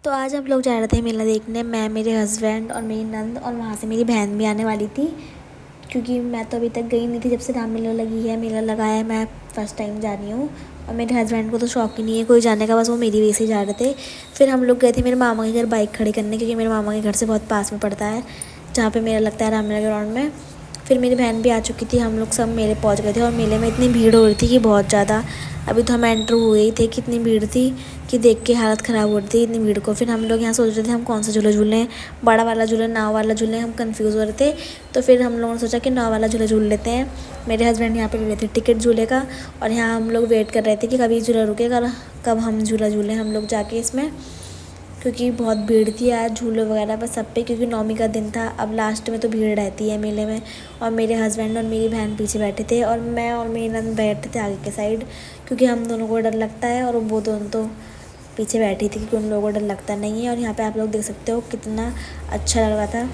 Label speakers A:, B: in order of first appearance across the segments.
A: तो आज हम लोग जा रहे थे मेला देखने, मैं, मेरे हस्बैंड और मेरी नंद, और वहाँ से मेरी बहन भी आने वाली थी। क्योंकि मैं तो अभी तक गई नहीं थी, जब से रामलीला लगी है, मेला लगा है, मैं फ़र्स्ट टाइम जा रही हूँ। और मेरे हस्बैंड को तो शौक ही नहीं है कोई जाने का, बस वो मेरी वजह से जा रहे थे। फिर हम लोग गए थे मेरे मामा के घर बाइक खड़ी करने, क्योंकि मेरे मामा के घर से बहुत पास में पड़ता है जहाँ पे मेला लगता है, रामलीला ग्राउंड में। फिर मेरी बहन भी आ चुकी थी, हम लोग सब मेले पहुँच गए थे। और मेले में इतनी भीड़ हो रही थी कि बहुत ज़्यादा, अभी तो हम एंटर हुए ही थे कि इतनी भीड़ थी कि देख के हालत ख़राब हो रही थी इतनी भीड़ को। फिर हम लोग यहाँ सोच रहे थे हम कौन सा झूला झूलें, बड़ा वाला झूलें, नाव वाला झूलें, हम कंफ्यूज हो रहे थे। तो फिर हम लोगों ने सोचा कि नाव वाला झूला झूल लेते हैं। मेरे हस्बैंड यहाँ पे ले लेते टिकट झूले का, और यहाँ हम लोग वेट कर रहे थे कि कभी झूला रुकेगा, कब हम झूला झूलें हम लोग जाके इसमें। क्योंकि बहुत भीड़ थी आज झूले वगैरह पर सब पे, क्योंकि नौमी का दिन था। अब लास्ट में तो भीड़ रहती है मेले में। और मेरे हस्बैंड और मेरी बहन पीछे बैठे थे, और मैं और मेरी नंद बैठे थे आगे के साइड, क्योंकि हम दोनों को डर लगता है। और वो दोनों तो पीछे बैठी थी क्योंकि उन लोगों को डर लगता नहीं है। और यहाँ पे आप लोग देख सकते हो कितना अच्छा लग रहा था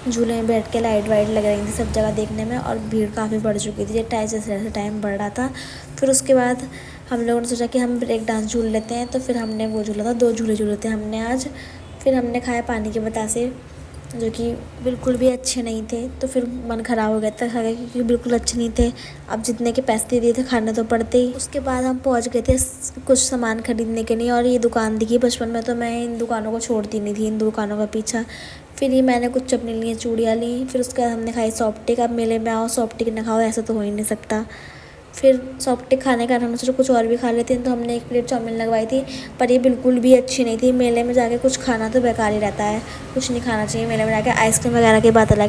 A: झूले में बैठ के, लाइट वाइट लग रही थी सब जगह देखने में। और भीड़ काफ़ी बढ़ चुकी थी, जैसे टाइम बढ़ रहा था। फिर उसके बाद हम लोगों ने सोचा कि हम ब्रेक डांस झूल लेते हैं, तो फिर हमने वो झूला था, 2 झूले झूले थे हमने आज। फिर हमने खाया पानी के बतासे, जो कि बिल्कुल भी अच्छे नहीं थे। तो फिर मन ख़राब हो गया था खा के, क्योंकि बिल्कुल अच्छे नहीं थे। अब जितने के पैसे दिए थे खाने तो पड़ते ही। उसके बाद हम पहुंच गए थे कुछ सामान खरीदने के लिए, और ये दुकान दिखी। बचपन में तो मैं इन दुकानों को छोड़ती नहीं थी, इन दुकानों का पीछा। फिर ये मैंने कुछ अपने लिए चूड़ियाँ ली। फिर उसके बाद हमने खाई सॉफ्टिक। अब मेले में आओ सॉफ्टिक ना खाओ, ऐसा तो हो ही नहीं सकता। फिर सॉफ्टिक खाने का हमने सोचा कुछ और भी खा लेते हैं, तो हमने 1 प्लेट चाउमीन लगवाई थी। पर ये बिल्कुल भी अच्छी नहीं थी। मेले में जाके कुछ खाना तो बेकार ही रहता है, कुछ नहीं खाना चाहिए मेले में जाके। आइसक्रीम वगैरह की बात अलग